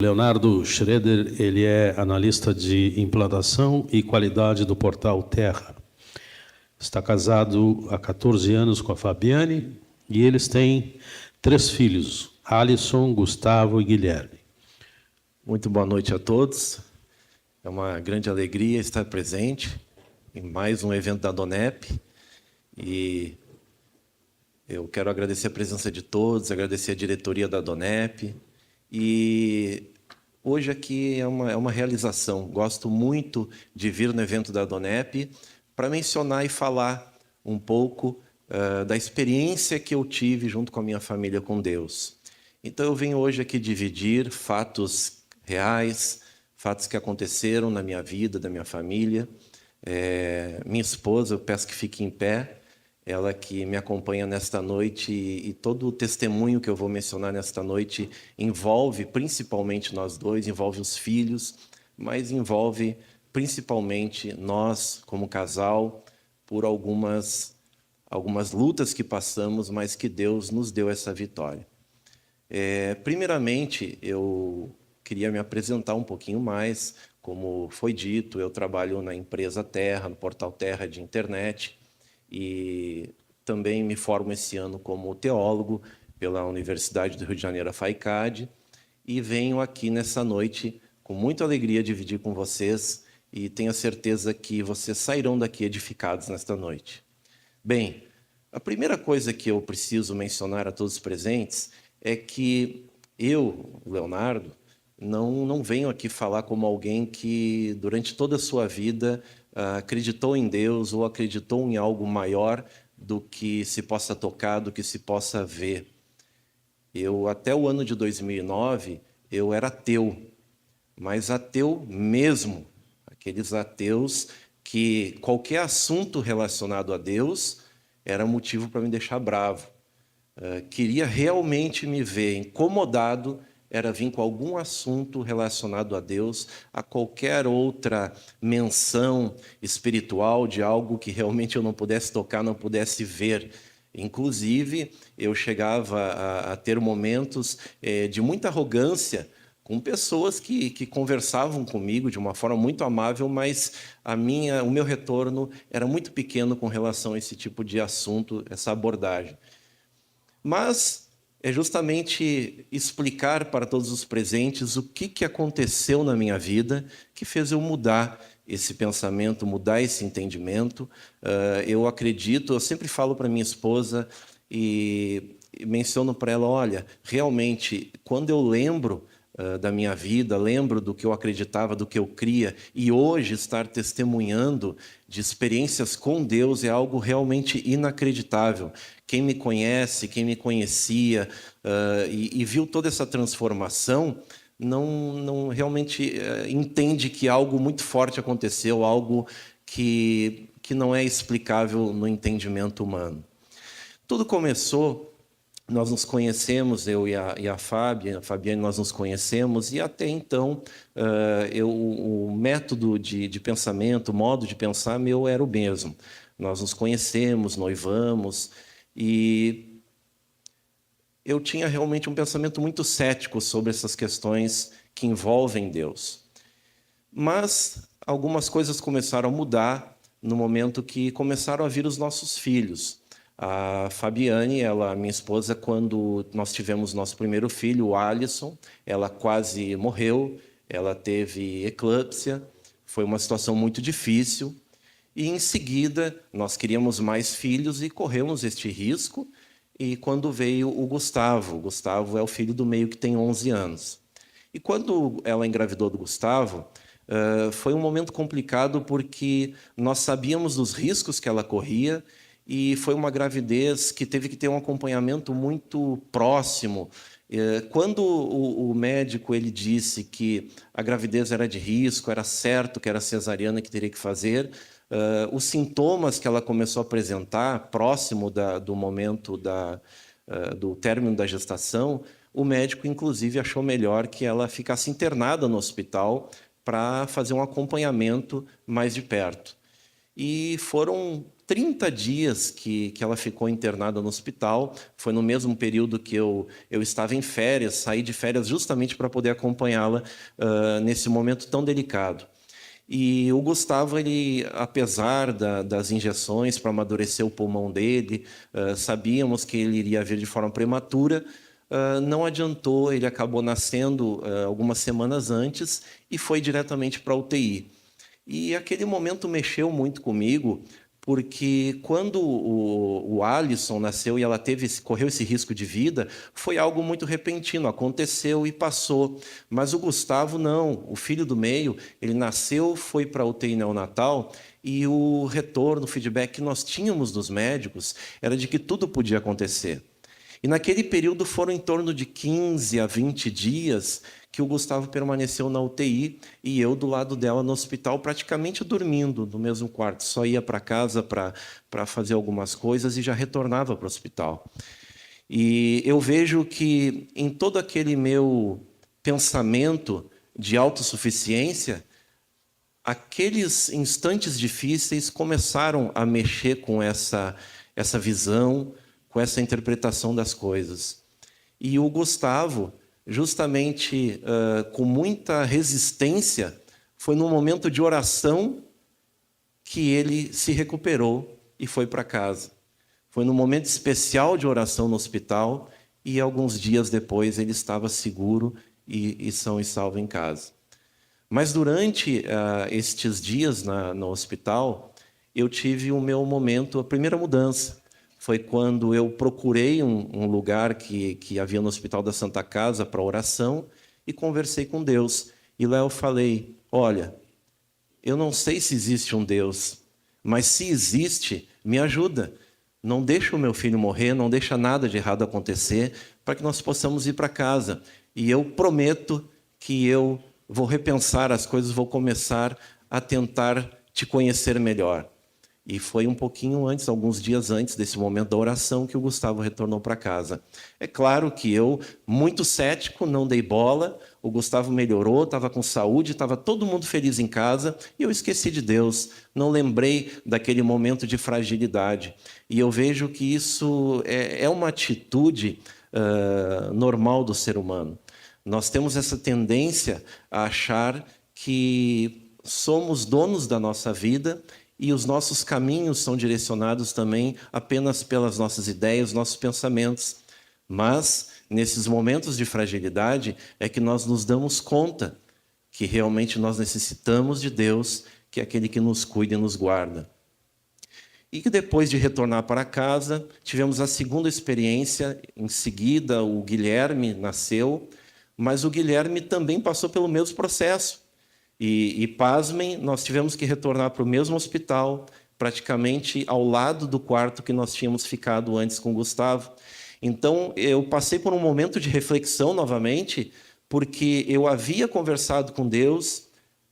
Leonardo Schroeder, ele é analista de implantação e qualidade do portal Terra. Está casado há 14 anos com a Fabiane e eles têm 3 filhos, Alisson, Gustavo e Guilherme. Muito boa noite a todos. É uma grande alegria estar presente em mais um evento da Donep. E eu quero agradecer a presença de todos, agradecer a diretoria da Donep. E hoje aqui é uma realização. Gosto muito de vir no evento da Donep para mencionar e falar um pouco da experiência que eu tive junto com a minha família com Deus. Então eu venho hoje aqui dividir fatos reais, fatos que aconteceram na minha vida, da minha família. Minha esposa, eu peço que fique em pé, ela que me acompanha nesta noite, e todo o testemunho que eu vou mencionar nesta noite envolve principalmente nós dois, envolve os filhos, mas envolve principalmente nós como casal, por algumas lutas que passamos, mas que Deus nos deu essa vitória. Primeiramente, eu queria me apresentar um pouquinho mais. Como foi dito, eu trabalho na empresa Terra, no portal Terra de internet, e também me formo esse ano como teólogo pela Universidade do Rio de Janeiro, a FAICAD, e venho aqui nessa noite com muita alegria dividir com vocês, e tenho a certeza que vocês sairão daqui edificados nesta noite. Bem, a primeira coisa que eu preciso mencionar a todos os presentes é que eu, Leonardo, não venho aqui falar como alguém que, durante toda a sua vida, acreditou em Deus ou acreditou em algo maior do que se possa tocar, do que se possa ver. Até o ano de 2009, eu era ateu, mas ateu mesmo. Aqueles ateus que qualquer assunto relacionado a Deus era motivo para me deixar bravo. Queria realmente me ver incomodado, era vir com algum assunto relacionado a Deus, a qualquer outra menção espiritual de algo que realmente eu não pudesse tocar, não pudesse ver. Inclusive, eu chegava a ter momentos de muita arrogância com pessoas que conversavam comigo de uma forma muito amável, mas o meu retorno era muito pequeno com relação a esse tipo de assunto, essa abordagem. Mas é justamente explicar para todos os presentes o que aconteceu na minha vida que fez eu mudar esse pensamento, mudar esse entendimento. Eu acredito, eu sempre falo para minha esposa e menciono para ela, olha, realmente, quando eu lembro da minha vida, lembro do que eu acreditava, do que eu cria, e hoje estar testemunhando de experiências com Deus é algo realmente inacreditável. Quem me conhece, quem me conhecia e viu toda essa transformação, não realmente entende que algo muito forte aconteceu, algo que não é explicável no entendimento humano. Tudo começou. Nós nos conhecemos, eu e a Fabiane, nós nos conhecemos, e até então o método de pensamento, o modo de pensar meu era o mesmo. Nós nos conhecemos, noivamos, e eu tinha realmente um pensamento muito cético sobre essas questões que envolvem Deus. Mas algumas coisas começaram a mudar no momento que começaram a vir os nossos filhos. A Fabiane, minha esposa, quando nós tivemos nosso primeiro filho, o Alisson, ela quase morreu, ela teve eclâmpsia, foi uma situação muito difícil. E, em seguida, nós queríamos mais filhos e corremos este risco. E quando veio o Gustavo é o filho do meio que tem 11 anos. E quando ela engravidou do Gustavo, foi um momento complicado porque nós sabíamos dos riscos que ela corria, e foi uma gravidez que teve que ter um acompanhamento muito próximo. Quando o médico ele disse que a gravidez era de risco, era certo que era cesariana que teria que fazer, os sintomas que ela começou a apresentar próximo do momento do término da gestação, o médico, inclusive, achou melhor que ela ficasse internada no hospital para fazer um acompanhamento mais de perto. E foram 30 dias que ela ficou internada no hospital. Foi no mesmo período que eu estava em férias, saí de férias justamente para poder acompanhá-la nesse momento tão delicado. E o Gustavo, ele, apesar das injeções para amadurecer o pulmão dele, sabíamos que ele iria vir de forma prematura, não adiantou, ele acabou nascendo algumas semanas antes e foi diretamente para a UTI. E aquele momento mexeu muito comigo, porque quando o Alisson nasceu e ela correu esse risco de vida, foi algo muito repentino, aconteceu e passou. Mas o Gustavo não, o filho do meio, ele nasceu, foi para a UTI neonatal, e o retorno, o feedback que nós tínhamos dos médicos era de que tudo podia acontecer. E naquele período foram em torno de 15 a 20 dias que o Gustavo permaneceu na UTI e eu do lado dela no hospital, praticamente dormindo no mesmo quarto. Só ia para casa para fazer algumas coisas e já retornava para o hospital. E eu vejo que em todo aquele meu pensamento de autossuficiência, aqueles instantes difíceis começaram a mexer com essa visão, com essa interpretação das coisas. E o Gustavo, justamente com muita resistência, foi num momento de oração que ele se recuperou e foi para casa. Foi num momento especial de oração no hospital e alguns dias depois ele estava seguro e são e salvo em casa. Mas durante estes dias no hospital, eu tive o meu momento, a primeira mudança. Foi quando eu procurei um lugar que havia no Hospital da Santa Casa para oração e conversei com Deus. E lá eu falei, olha, eu não sei se existe um Deus, mas se existe, me ajuda. Não deixa o meu filho morrer, não deixa nada de errado acontecer, para que nós possamos ir para casa. E eu prometo que eu vou repensar as coisas, vou começar a tentar te conhecer melhor. E foi um pouquinho antes, alguns dias antes desse momento da oração, que o Gustavo retornou para casa. É claro que eu, muito cético, não dei bola. O Gustavo melhorou, estava com saúde, estava todo mundo feliz em casa, e eu esqueci de Deus, não lembrei daquele momento de fragilidade. E eu vejo que isso é uma atitude normal do ser humano. Nós temos essa tendência a achar que somos donos da nossa vida e os nossos caminhos são direcionados também apenas pelas nossas ideias, nossos pensamentos. Mas, nesses momentos de fragilidade, é que nós nos damos conta que realmente nós necessitamos de Deus, que é aquele que nos cuida e nos guarda. E que depois de retornar para casa, tivemos a segunda experiência. Em seguida, o Guilherme nasceu, mas o Guilherme também passou pelo mesmo processo. E pasmem, nós tivemos que retornar para o mesmo hospital, praticamente ao lado do quarto que nós tínhamos ficado antes com o Gustavo. Então, eu passei por um momento de reflexão novamente, porque eu havia conversado com Deus,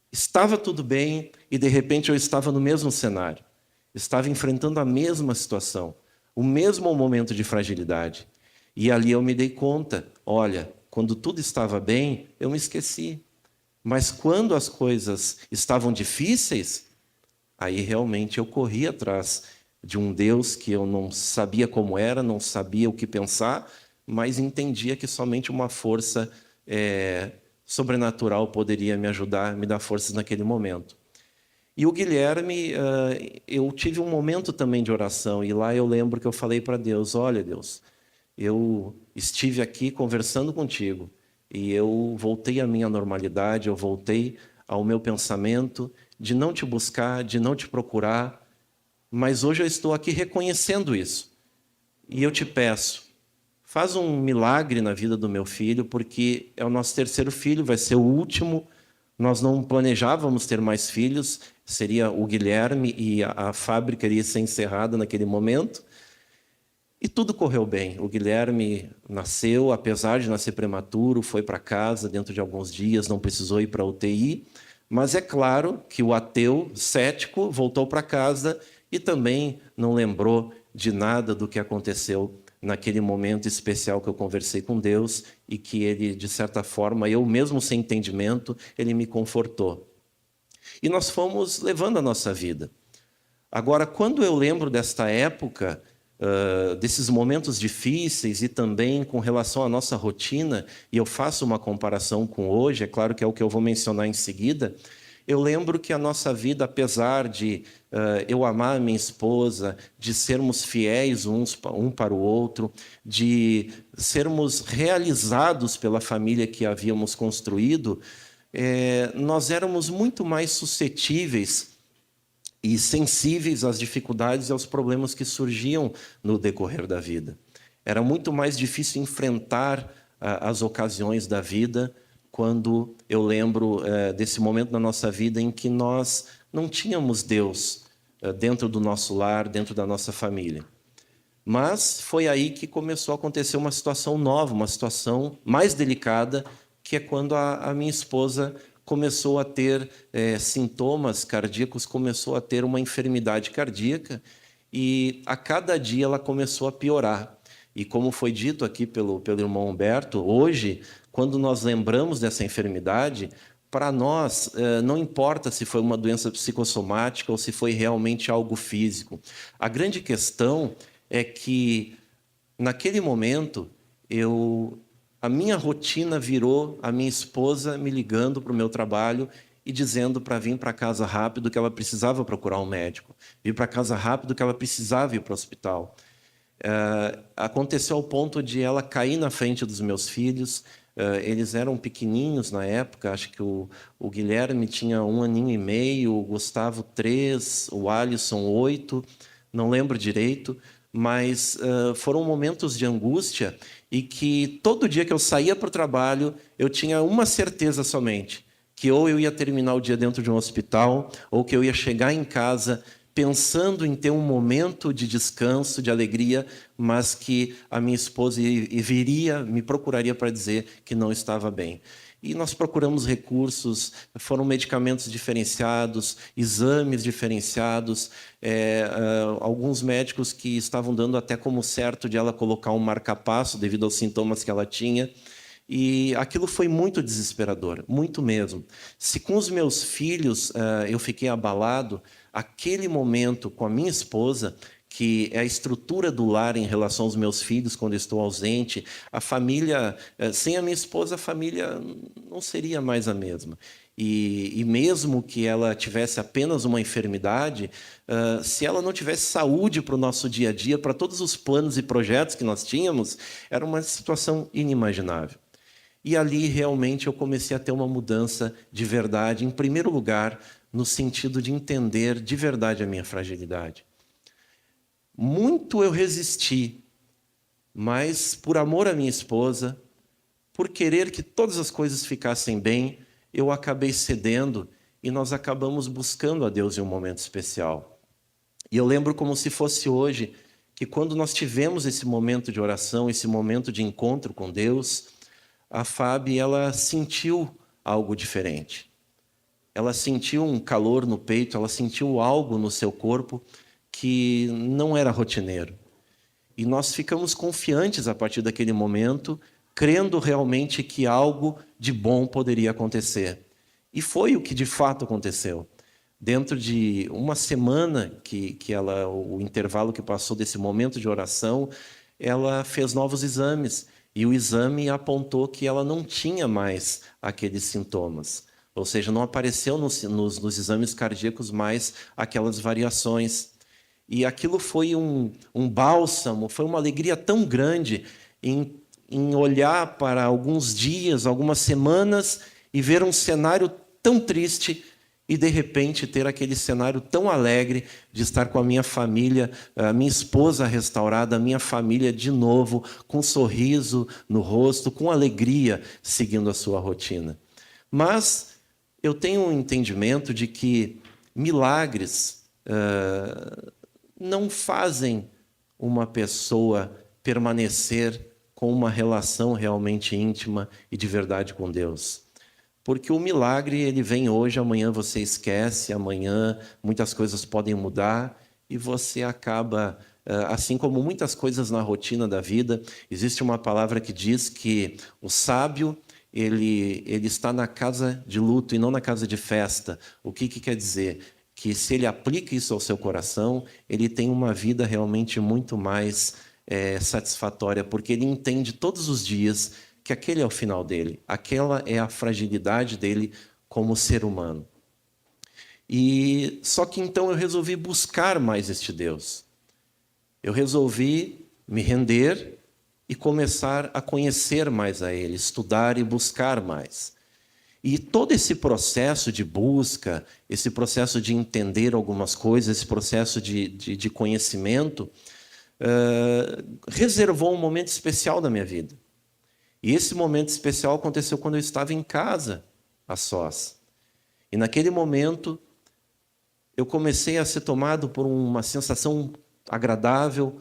estava tudo bem, e de repente eu estava no mesmo cenário. Estava enfrentando a mesma situação, o mesmo momento de fragilidade. E ali eu me dei conta, olha, quando tudo estava bem, eu me esqueci. Mas quando as coisas estavam difíceis, aí realmente eu corri atrás de um Deus que eu não sabia como era, não sabia o que pensar, mas entendia que somente uma força sobrenatural poderia me ajudar, me dar forças naquele momento. E o Guilherme, eu tive um momento também de oração, e lá eu lembro que eu falei para Deus, olha Deus, eu estive aqui conversando contigo, e eu voltei à minha normalidade, eu voltei ao meu pensamento de não te buscar, de não te procurar, mas hoje eu estou aqui reconhecendo isso. E eu te peço, faz um milagre na vida do meu filho, porque é o nosso terceiro filho, vai ser o último. Nós não planejávamos ter mais filhos, seria o Guilherme e a fábrica iria ser encerrada naquele momento. E tudo correu bem. O Guilherme nasceu, apesar de nascer prematuro, foi para casa dentro de alguns dias, não precisou ir para a UTI. Mas é claro que o ateu, cético, voltou para casa e também não lembrou de nada do que aconteceu naquele momento especial que eu conversei com Deus e que ele, de certa forma, eu mesmo sem entendimento, ele me confortou. E nós fomos levando a nossa vida. Agora, quando eu lembro desta época, desses momentos difíceis e também com relação à nossa rotina, e eu faço uma comparação com hoje, é claro que é o que eu vou mencionar em seguida, eu lembro que a nossa vida, apesar de eu amar a minha esposa, de sermos fiéis um para o outro, de sermos realizados pela família que havíamos construído, nós éramos muito mais suscetíveis e sensíveis às dificuldades e aos problemas que surgiam no decorrer da vida. Era muito mais difícil enfrentar as ocasiões da vida quando eu lembro desse momento na nossa vida em que nós não tínhamos Deus dentro do nosso lar, dentro da nossa família. Mas foi aí que começou a acontecer uma situação nova, uma situação mais delicada, que é quando a minha esposa começou a ter sintomas cardíacos, começou a ter uma enfermidade cardíaca e a cada dia ela começou a piorar. E como foi dito aqui pelo irmão Humberto, hoje, quando nós lembramos dessa enfermidade, para nós não importa se foi uma doença psicossomática ou se foi realmente algo físico. A grande questão é que, naquele momento, a minha rotina virou a minha esposa me ligando para o meu trabalho e dizendo para vir para casa rápido que ela precisava procurar um médico, vir para casa rápido que ela precisava ir para o hospital. Aconteceu ao ponto de ela cair na frente dos meus filhos. Eles eram pequenininhos na época, acho que o Guilherme tinha 1 aninho e meio, o Gustavo 3, o Alisson 8, não lembro direito, mas foram momentos de angústia e que todo dia que eu saía para o trabalho, eu tinha uma certeza somente, que ou eu ia terminar o dia dentro de um hospital, ou que eu ia chegar em casa pensando em ter um momento de descanso, de alegria, mas que a minha esposa me procuraria para dizer que não estava bem. E nós procuramos recursos, foram medicamentos diferenciados, exames diferenciados, alguns médicos que estavam dando até como certo de ela colocar um marca-passo devido aos sintomas que ela tinha. E aquilo foi muito desesperador, muito mesmo. Se com os meus filhos eu fiquei abalado, aquele momento com a minha esposa, que é a estrutura do lar em relação aos meus filhos quando eu estou ausente, a família, sem a minha esposa, a família não seria mais a mesma. E mesmo que ela tivesse apenas uma enfermidade, se ela não tivesse saúde para o nosso dia a dia, para todos os planos e projetos que nós tínhamos, era uma situação inimaginável. E ali realmente eu comecei a ter uma mudança de verdade, em primeiro lugar, no sentido de entender de verdade a minha fragilidade. Muito eu resisti, mas por amor à minha esposa, por querer que todas as coisas ficassem bem, eu acabei cedendo e nós acabamos buscando a Deus em um momento especial. E eu lembro como se fosse hoje, que quando nós tivemos esse momento de oração, esse momento de encontro com Deus, a Fábio, ela sentiu algo diferente. Ela sentiu um calor no peito, ela sentiu algo no seu corpo que não era rotineiro. E nós ficamos confiantes a partir daquele momento, crendo realmente que algo de bom poderia acontecer. E foi o que de fato aconteceu. Dentro de uma semana o intervalo que passou desse momento de oração, ela fez novos exames. E o exame apontou que ela não tinha mais aqueles sintomas. Ou seja, não apareceu nos exames cardíacos mais aquelas variações. E aquilo foi um bálsamo, foi uma alegria tão grande em olhar para alguns dias, algumas semanas, e ver um cenário tão triste e, de repente, ter aquele cenário tão alegre de estar com a minha família, a minha esposa restaurada, a minha família de novo, com um sorriso no rosto, com alegria, seguindo a sua rotina. Mas eu tenho um entendimento de que milagres não fazem uma pessoa permanecer com uma relação realmente íntima e de verdade com Deus. Porque o milagre, ele vem hoje, amanhã você esquece, amanhã muitas coisas podem mudar e você acaba, assim como muitas coisas na rotina da vida, existe uma palavra que diz que o sábio, ele está na casa de luto e não na casa de festa. O que quer dizer? que se ele aplica isso ao seu coração, ele tem uma vida realmente muito mais satisfatória, porque ele entende todos os dias que aquele é o final dele, aquela é a fragilidade dele como ser humano. E só que então eu resolvi buscar mais este Deus. Eu resolvi me render e começar a conhecer mais a Ele, estudar e buscar mais. E todo esse processo de busca, esse processo de entender algumas coisas, esse processo de conhecimento, reservou um momento especial da minha vida. E esse momento especial aconteceu quando eu estava em casa, a sós. E naquele momento, eu comecei a ser tomado por uma sensação agradável,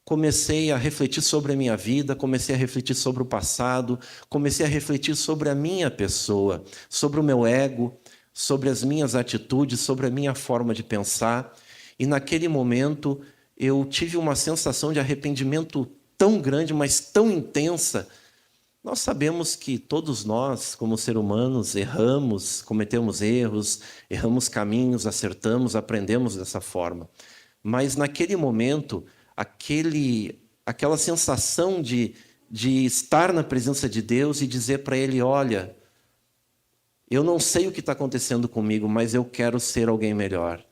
comecei a refletir sobre a minha vida, comecei a refletir sobre o passado, comecei a refletir sobre a minha pessoa, sobre o meu ego, sobre as minhas atitudes, sobre a minha forma de pensar. E naquele momento eu tive uma sensação de arrependimento tão grande, mas tão intensa. Nós sabemos que todos nós, como seres humanos, erramos, cometemos erros, erramos caminhos, acertamos, aprendemos dessa forma. Mas naquele momento, aquela sensação de estar na presença de Deus e dizer para Ele, olha, eu não sei o que está acontecendo comigo, mas eu quero ser alguém melhor.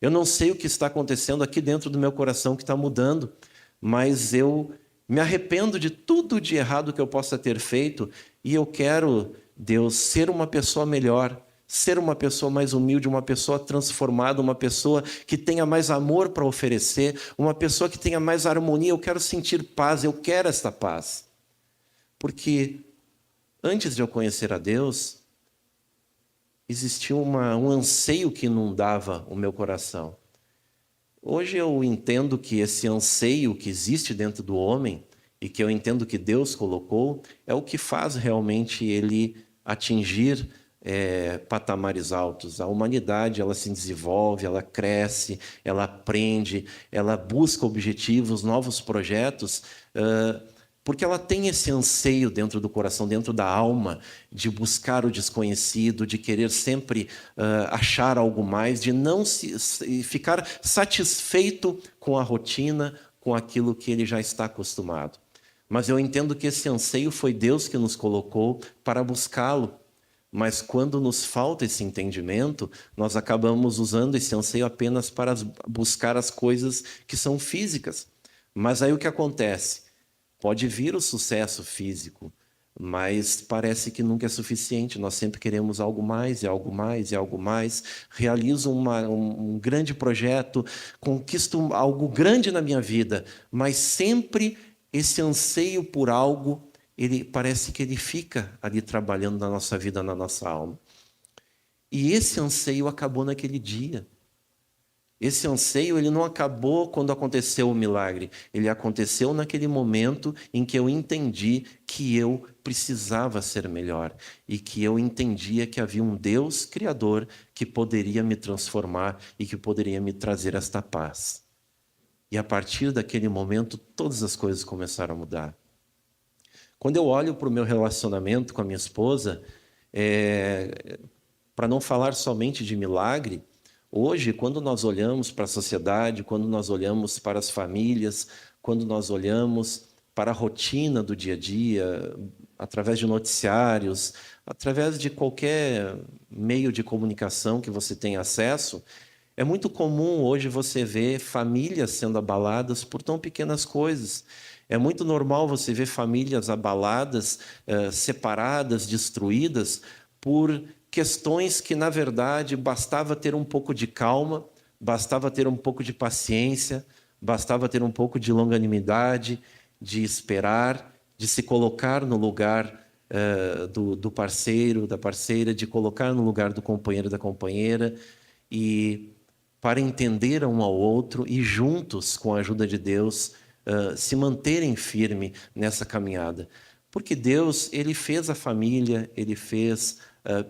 Eu não sei o que está acontecendo aqui dentro do meu coração que está mudando, mas eu me arrependo de tudo de errado que eu possa ter feito e eu quero, Deus, ser uma pessoa melhor, ser uma pessoa mais humilde, uma pessoa transformada, uma pessoa que tenha mais amor para oferecer, uma pessoa que tenha mais harmonia. Eu quero sentir paz, eu quero esta paz. Porque antes de eu conhecer a Deus, existia um anseio que inundava o meu coração. Hoje eu entendo que esse anseio que existe dentro do homem e que eu entendo que Deus colocou é o que faz realmente ele atingir patamares altos. A humanidade ela se desenvolve, ela cresce, ela aprende, ela busca objetivos, novos projetos, porque ela tem esse anseio dentro do coração, dentro da alma, de buscar o desconhecido, de querer sempre achar algo mais, de não ficar satisfeito com a rotina, com aquilo que ele já está acostumado. Mas eu entendo que esse anseio foi Deus que nos colocou para buscá-lo. Mas quando nos falta esse entendimento, nós acabamos usando esse anseio apenas para buscar as coisas que são físicas. Mas aí o que acontece? Pode vir o sucesso físico, mas parece que nunca é suficiente. Nós sempre queremos algo mais, e algo mais, e algo mais. Realizo um grande projeto, conquisto algo grande na minha vida, mas sempre esse anseio por algo, ele parece que ele fica ali trabalhando na nossa vida, na nossa alma. E esse anseio acabou naquele dia. Esse anseio ele não acabou quando aconteceu o milagre. Ele aconteceu naquele momento em que eu entendi que eu precisava ser melhor e que eu entendia que havia um Deus criador que poderia me transformar e que poderia me trazer esta paz. E a partir daquele momento, todas as coisas começaram a mudar. Quando eu olho para o meu relacionamento com a minha esposa, para não falar somente de milagre, hoje, quando nós olhamos para a sociedade, quando nós olhamos para as famílias, quando nós olhamos para a rotina do dia a dia, através de noticiários, através de qualquer meio de comunicação que você tenha acesso, é muito comum hoje você ver famílias sendo abaladas por tão pequenas coisas. É muito normal você ver famílias abaladas, separadas, destruídas por questões que, na verdade, bastava ter um pouco de calma, bastava ter um pouco de paciência, bastava ter um pouco de longanimidade, de esperar, de se colocar no lugar do parceiro, da parceira, de colocar no lugar do companheiro, da companheira, e para entender um ao outro e juntos, com a ajuda de Deus, se manterem firmes nessa caminhada. Porque Deus, Ele fez a família, Ele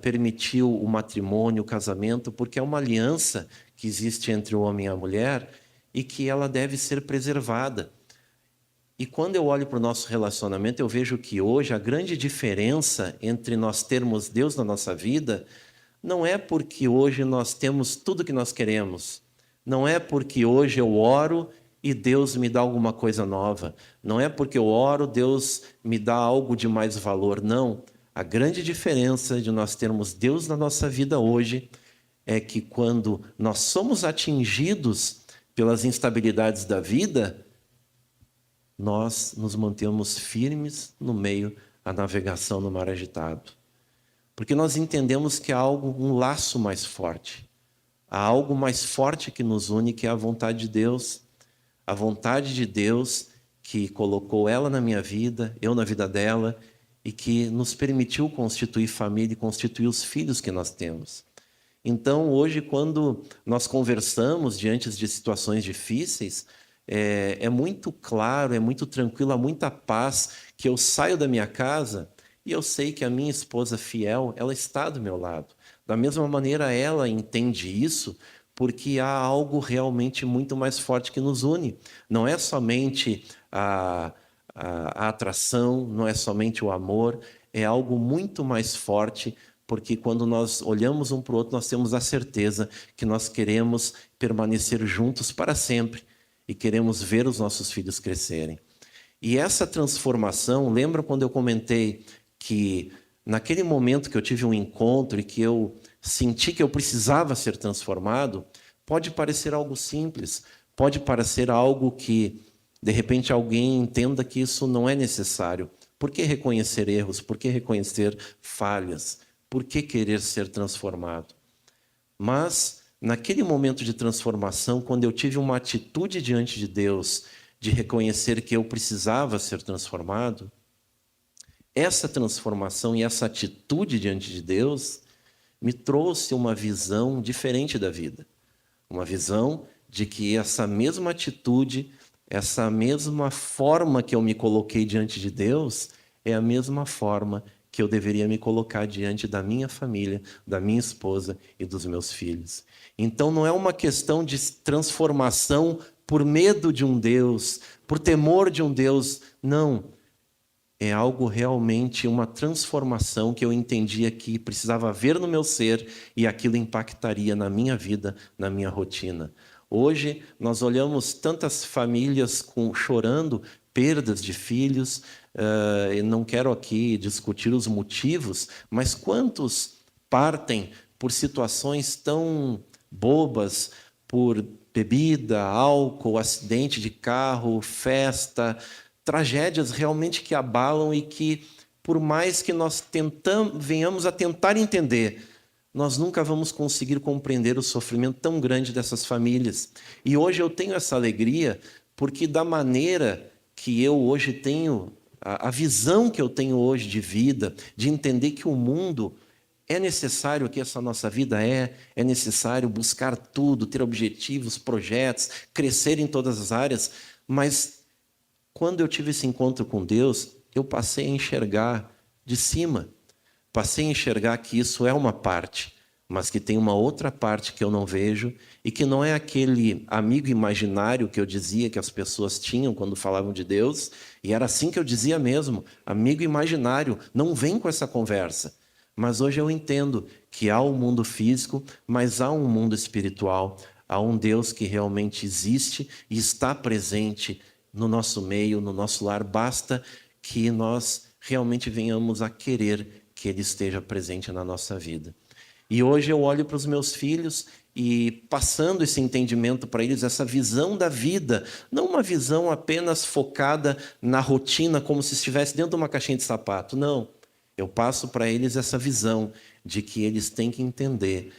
permitiu o matrimônio, o casamento, porque é uma aliança que existe entre o homem e a mulher e que ela deve ser preservada. E quando eu olho para o nosso relacionamento, eu vejo que hoje a grande diferença entre nós termos Deus na nossa vida não é porque hoje nós temos tudo que nós queremos, não é porque hoje eu oro e Deus me dá alguma coisa nova, não é porque eu oro, Deus me dá algo de mais valor, não. A grande diferença de nós termos Deus na nossa vida hoje é que quando nós somos atingidos pelas instabilidades da vida, nós nos mantemos firmes no meio da navegação no mar agitado. Porque nós entendemos que há um laço mais forte. Há algo mais forte que nos une, que é a vontade de Deus. A vontade de Deus que colocou ela na minha vida, eu na vida dela, e que nos permitiu constituir família e constituir os filhos que nós temos. Então, hoje, quando nós conversamos diante de situações difíceis, é muito claro, é muito tranquilo, há muita paz, que eu saio da minha casa e eu sei que a minha esposa fiel, ela está do meu lado. Da mesma maneira, ela entende isso, porque há algo realmente muito mais forte que nos une. Não é somente a atração, não é somente o amor, é algo muito mais forte, porque quando nós olhamos um para o outro, nós temos a certeza que nós queremos permanecer juntos para sempre e queremos ver os nossos filhos crescerem. E essa transformação, lembra quando eu comentei que naquele momento que eu tive um encontro e que eu senti que eu precisava ser transformado, pode parecer algo simples, pode parecer algo que, de repente, alguém entenda que isso não é necessário. Por que reconhecer erros? Por que reconhecer falhas? Por que querer ser transformado? Mas, naquele momento de transformação, quando eu tive uma atitude diante de Deus, de reconhecer que eu precisava ser transformado, essa transformação e essa atitude diante de Deus me trouxe uma visão diferente da vida. Uma visão de que essa mesma atitude, essa mesma forma que eu me coloquei diante de Deus, é a mesma forma que eu deveria me colocar diante da minha família, da minha esposa e dos meus filhos. Então não é uma questão de transformação por medo de um Deus, por temor de um Deus, não. É algo realmente, uma transformação que eu entendia que precisava haver no meu ser e aquilo impactaria na minha vida, na minha rotina. Hoje, nós olhamos tantas famílias chorando perdas de filhos, eu não quero aqui discutir os motivos, mas quantos partem por situações tão bobas, por bebida, álcool, acidente de carro, festa, tragédias realmente que abalam e que, por mais que nós venhamos a tentar entender, nós nunca vamos conseguir compreender o sofrimento tão grande dessas famílias. E hoje eu tenho essa alegria, porque da maneira que eu hoje tenho, a visão que eu tenho hoje de vida, de entender que o mundo é necessário que essa nossa vida é necessário buscar tudo, ter objetivos, projetos, crescer em todas as áreas, mas quando eu tive esse encontro com Deus, eu passei a enxergar de cima. Passei a enxergar que isso é uma parte, mas que tem uma outra parte que eu não vejo e que não é aquele amigo imaginário que eu dizia que as pessoas tinham quando falavam de Deus, e era assim que eu dizia mesmo, amigo imaginário, não vem com essa conversa. Mas hoje eu entendo que há um mundo físico, mas há um mundo espiritual, há um Deus que realmente existe e está presente no nosso meio, no nosso lar, basta que nós realmente venhamos a querer que Ele esteja presente na nossa vida. E hoje eu olho para os meus filhos e passando esse entendimento para eles, essa visão da vida, não uma visão apenas focada na rotina, como se estivesse dentro de uma caixinha de sapato, não. Eu passo para eles essa visão de que eles têm que entender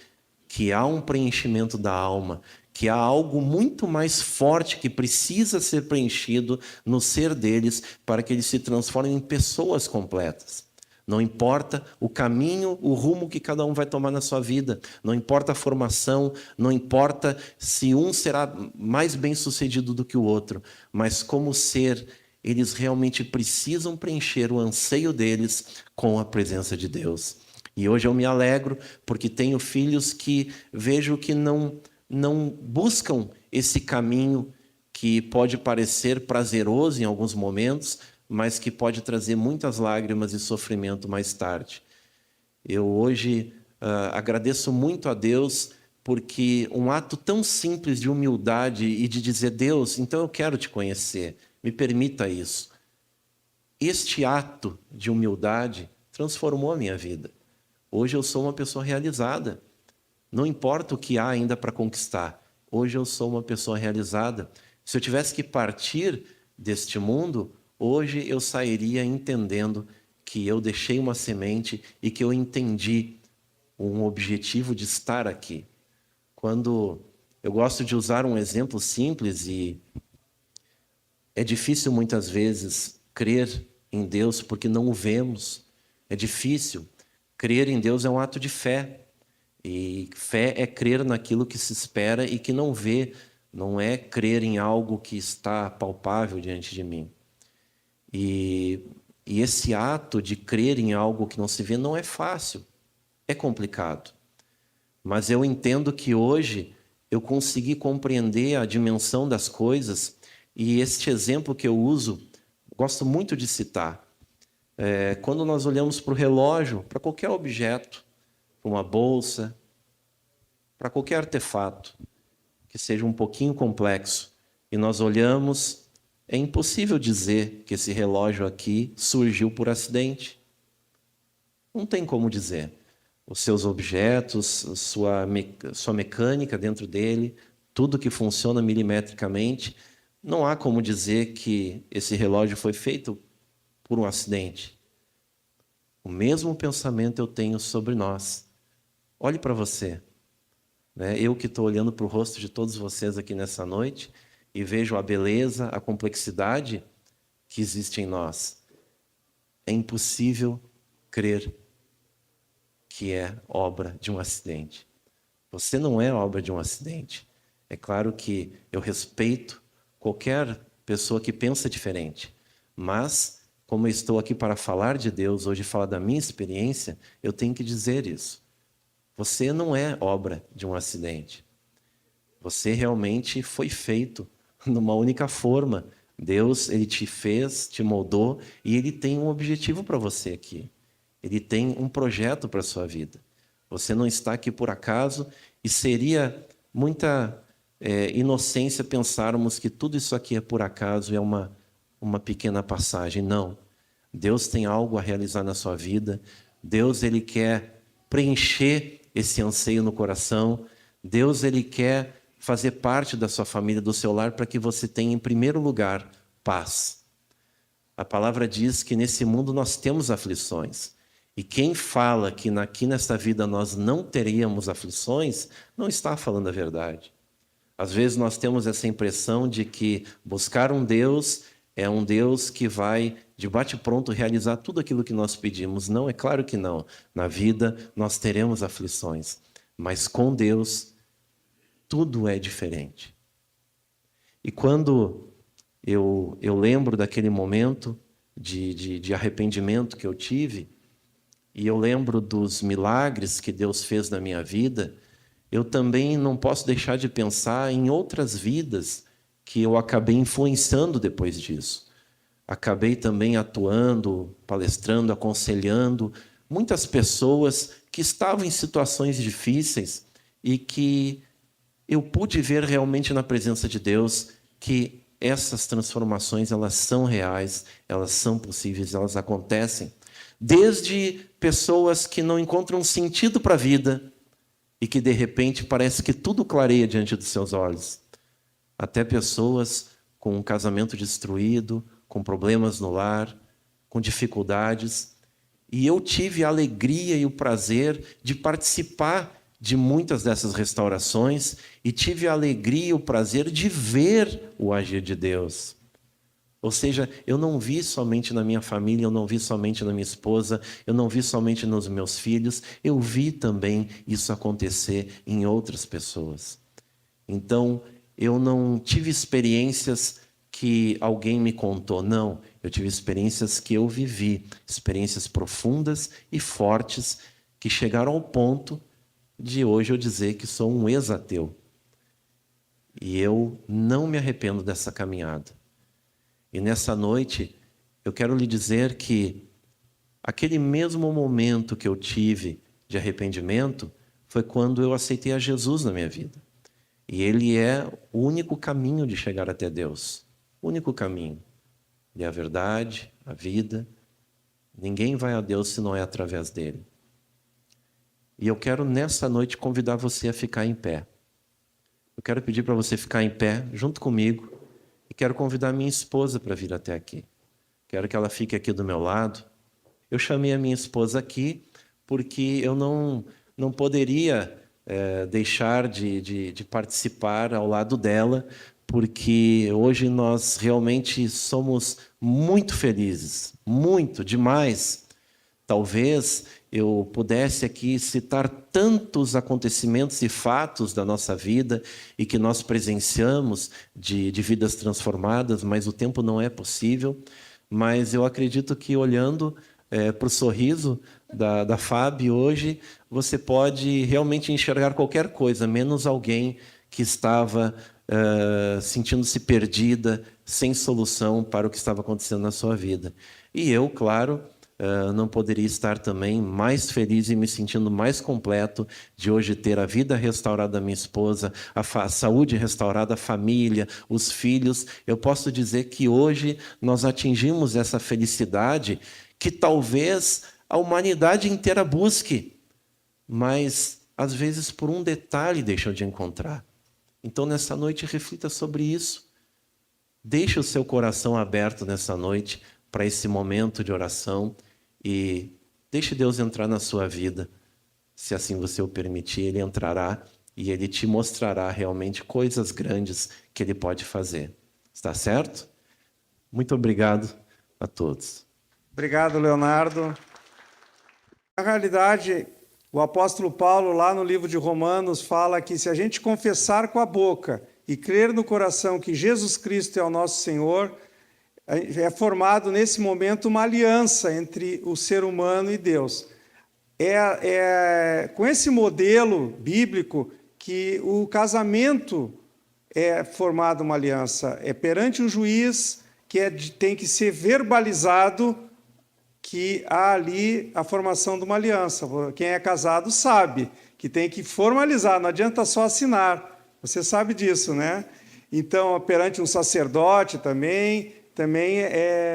que há um preenchimento da alma, que há algo muito mais forte que precisa ser preenchido no ser deles para que eles se transformem em pessoas completas. Não importa o caminho, o rumo que cada um vai tomar na sua vida, não importa a formação, não importa se um será mais bem-sucedido do que o outro, mas como ser, eles realmente precisam preencher o anseio deles com a presença de Deus. E hoje eu me alegro porque tenho filhos que vejo que não buscam esse caminho que pode parecer prazeroso em alguns momentos, mas que pode trazer muitas lágrimas e sofrimento mais tarde. Eu hoje agradeço muito a Deus porque um ato tão simples de humildade e de dizer: Deus, então eu quero te conhecer, me permita isso. Este ato de humildade transformou a minha vida. Hoje eu sou uma pessoa realizada. Não importa o que há ainda para conquistar. Hoje eu sou uma pessoa realizada. Se eu tivesse que partir deste mundo, hoje eu sairia entendendo que eu deixei uma semente e que eu entendi um objetivo de estar aqui. Quando eu gosto de usar um exemplo simples, e é difícil muitas vezes crer em Deus porque não o vemos. É difícil. Crer em Deus é um ato de fé. E fé é crer naquilo que se espera e que não vê. Não é crer em algo que está palpável diante de mim. E esse ato de crer em algo que não se vê não é fácil. É complicado. Mas eu entendo que hoje eu consegui compreender a dimensão das coisas, e este exemplo que eu uso, gosto muito de citar. Quando nós olhamos para o relógio, para qualquer objeto, para uma bolsa, para qualquer artefato que seja um pouquinho complexo, e nós olhamos, é impossível dizer que esse relógio aqui surgiu por acidente. Não tem como dizer. Os seus objetos, sua mecânica dentro dele, tudo que funciona milimetricamente, não há como dizer que esse relógio foi feito por um acidente. O mesmo pensamento eu tenho sobre nós. Olhe para você. Eu que estou olhando para o rosto de todos vocês aqui nessa noite e vejo a beleza, a complexidade que existe em nós. É impossível crer que é obra de um acidente. Você não é obra de um acidente. É claro que eu respeito qualquer pessoa que pensa diferente, mas como eu estou aqui para falar de Deus, hoje falar da minha experiência, eu tenho que dizer isso. Você não é obra de um acidente. Você realmente foi feito numa única forma. Deus, Ele te fez, te moldou, e Ele tem um objetivo para você aqui. Ele tem um projeto para a sua vida. Você não está aqui por acaso, e seria muita inocência pensarmos que tudo isso aqui é por acaso, é uma pequena passagem. Não. Deus tem algo a realizar na sua vida. Deus, Ele quer preencher esse anseio no coração. Deus, Ele quer fazer parte da sua família, do seu lar, para que você tenha, em primeiro lugar, paz. A palavra diz que nesse mundo nós temos aflições. E quem fala que aqui nesta vida nós não teríamos aflições, não está falando a verdade. Às vezes nós temos essa impressão de que buscar um Deus é um Deus que vai, de bate-pronto, realizar tudo aquilo que nós pedimos. Não, é claro que não. Na vida nós teremos aflições, mas com Deus tudo é diferente. E quando eu lembro daquele momento de arrependimento que eu tive, e eu lembro dos milagres que Deus fez na minha vida, eu também não posso deixar de pensar em outras vidas que eu acabei influenciando depois disso. Acabei também atuando, palestrando, aconselhando muitas pessoas que estavam em situações difíceis e que eu pude ver realmente na presença de Deus que essas transformações, elas são reais, elas são possíveis, elas acontecem. Desde pessoas que não encontram sentido para a vida e que, de repente, parece que tudo clareia diante dos seus olhos. Até pessoas com um casamento destruído, com problemas no lar, com dificuldades. E eu tive a alegria e o prazer de participar de muitas dessas restaurações e tive a alegria e o prazer de ver o agir de Deus. Ou seja, eu não vi somente na minha família, eu não vi somente na minha esposa, eu não vi somente nos meus filhos, eu vi também isso acontecer em outras pessoas. Então, eu não tive experiências que alguém me contou, não. Eu tive experiências que eu vivi, experiências profundas e fortes que chegaram ao ponto de hoje eu dizer que sou um ex-ateu. E eu não me arrependo dessa caminhada. E nessa noite, eu quero lhe dizer que aquele mesmo momento que eu tive de arrependimento foi quando eu aceitei a Jesus na minha vida. E Ele é o único caminho de chegar até Deus. O único caminho. Ele é a verdade, a vida. Ninguém vai a Deus se não é através dele. E eu quero, nessa noite, convidar você a ficar em pé. Eu quero pedir para você ficar em pé, junto comigo, e quero convidar minha esposa para vir até aqui. Quero que ela fique aqui do meu lado. Eu chamei a minha esposa aqui porque eu não poderia deixar de participar ao lado dela, porque hoje nós realmente somos muito felizes, muito, demais. Talvez eu pudesse aqui citar tantos acontecimentos e fatos da nossa vida e que nós presenciamos de vidas transformadas, mas o tempo não é possível. Mas eu acredito que olhando para o sorriso da Fábio hoje, você pode realmente enxergar qualquer coisa, menos alguém que estava sentindo-se perdida, sem solução para o que estava acontecendo na sua vida. E eu, claro, não poderia estar também mais feliz e me sentindo mais completo de hoje ter a vida restaurada da minha esposa, a saúde restaurada, a família, os filhos. Eu posso dizer que hoje nós atingimos essa felicidade que talvez a humanidade inteira busque, mas às vezes por um detalhe deixou de encontrar. Então nessa noite reflita sobre isso. Deixe o seu coração aberto nessa noite para esse momento de oração e deixe Deus entrar na sua vida. Se assim você o permitir, Ele entrará e Ele te mostrará realmente coisas grandes que Ele pode fazer. Está certo? Muito obrigado a todos. Obrigado, Leonardo. Na realidade, o apóstolo Paulo, lá no livro de Romanos, fala que se a gente confessar com a boca e crer no coração que Jesus Cristo é o nosso Senhor, é formado nesse momento uma aliança entre o ser humano e Deus. É com esse modelo bíblico que o casamento é formado uma aliança. É perante um juiz que tem que ser verbalizado que há ali a formação de uma aliança. Quem é casado sabe que tem que formalizar, não adianta só assinar. Você sabe disso, né? Então, perante um sacerdote também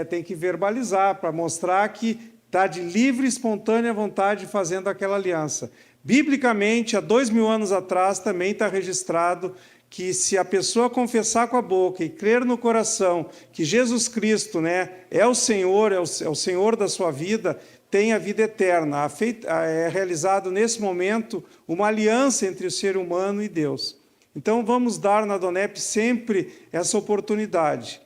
tem que verbalizar para mostrar que está de livre e espontânea vontade fazendo aquela aliança. Biblicamente, há 2000 anos atrás, também está registrado que se a pessoa confessar com a boca e crer no coração que Jesus Cristo, né, é o Senhor, é o Senhor da sua vida, tem a vida eterna. É realizado nesse momento uma aliança entre o ser humano e Deus. Então, vamos dar na Donep sempre essa oportunidade.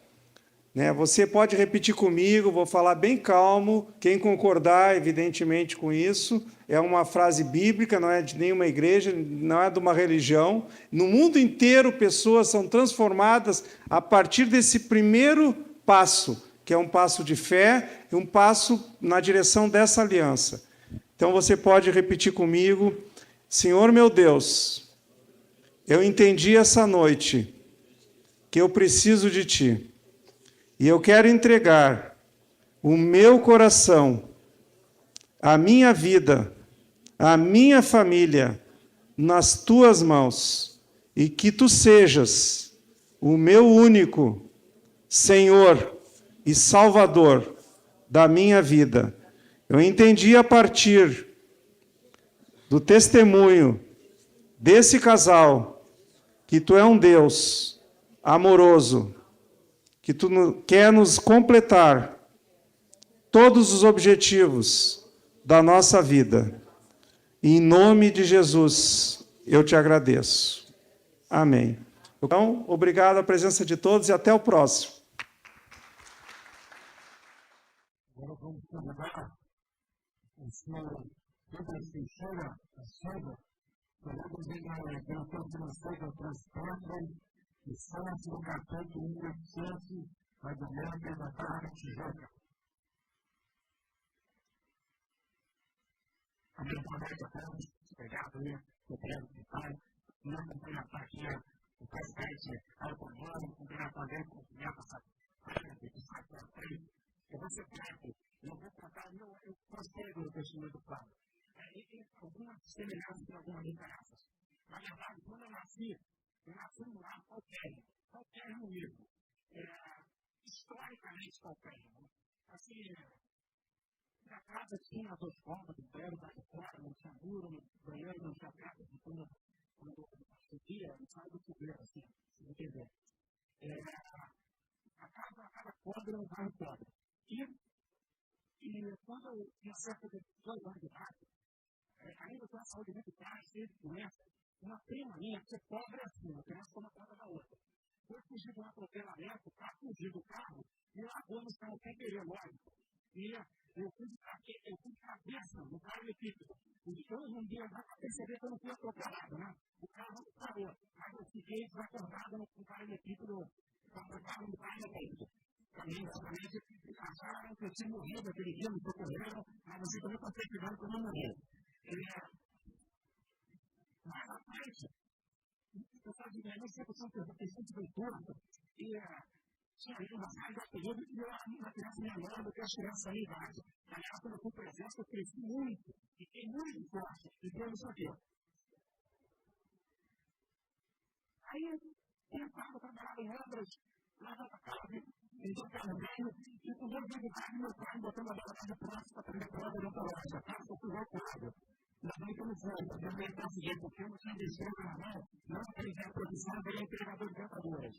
Você pode repetir comigo, vou falar bem calmo, quem concordar, evidentemente, com isso, é uma frase bíblica, não é de nenhuma igreja, não é de uma religião. No mundo inteiro, pessoas são transformadas a partir desse primeiro passo, que é um passo de fé e um passo na direção dessa aliança. Então, você pode repetir comigo: Senhor meu Deus, eu entendi essa noite que eu preciso de Ti. E eu quero entregar o meu coração, a minha vida, a minha família nas Tuas mãos, e que Tu sejas o meu único Senhor e Salvador da minha vida. Eu entendi a partir do testemunho desse casal que Tu é um Deus amoroso, que Tu quer nos completar todos os objetivos da nossa vida. E em nome de Jesus, eu Te agradeço. Amém. Então, obrigado à presença de todos e até o próximo. Agora vamos convidar o senhor Pedro Teixeira da Silva, todos em diretor financeiro do transporte, e sócio do capítulo 1800, vai do Médio da Barra Tijuca. Também conversa com todos, obrigado, o Pedro do Pai, e acompanha a partilha do presidente Alcomano, acompanha a partilha com o Pinhata Safari, que sai pela frente. Eu vou ser breve, eu vou contar, eu gostei do testemunho do Paulo. Alguns semelhanças com algumas diferenças. Na verdade, quando eu nasci num lar qualquer no livro. Historicamente qualquer. Assim, na casa tinha 2 cômodos, banheiro para fora, não tinha muro, no banheiro não tinha teto, quando subia, não sai do chuveiro, assim, se entender. A casa pobre é um bairro pobre. E quando eu tinha cerca de 2 anos de idade, ainda com a saúde muito baixa, cheia de doença, uma prima minha, que é pobre assim, uma criança toma conta da outra. Foi fugir de um atropelamento, para fugir do carro, e largou no chão sem querer, lógico. E eu fui de cabeça no paralelepípedo. Os dois um dia já para perceber que eu não fui atropelado, né? O carro parou, mas eu fiquei desacordado no paralelepípedo, acordado no paralelepípedo. Também, realmente, acharam que eu tinha morrido aquele dia, me socorreram, mas você também está certificando que eu não morri. Mais à frente, eu estava de não sei se eu pensei de leitura, e tinha ali uma saída da período e eu era uma criança menor do que as crianças da minha idade. Aliás, quando eu fui para o exército, eu cresci muito, fiquei muito forte, e deu isso aqui. Aí, eu trabalhava em obras, lá na casa, então, no meio, e com 2 anos de idade, meu pai me botou na bola de próximo para aprender prova odontológica, tá? Eu fui voltado. Ainda bem que eu não fui, eu também consegui, porque eu não tinha deixado na mão, não aprendi a profissão, eu virei empregador de dentaduras.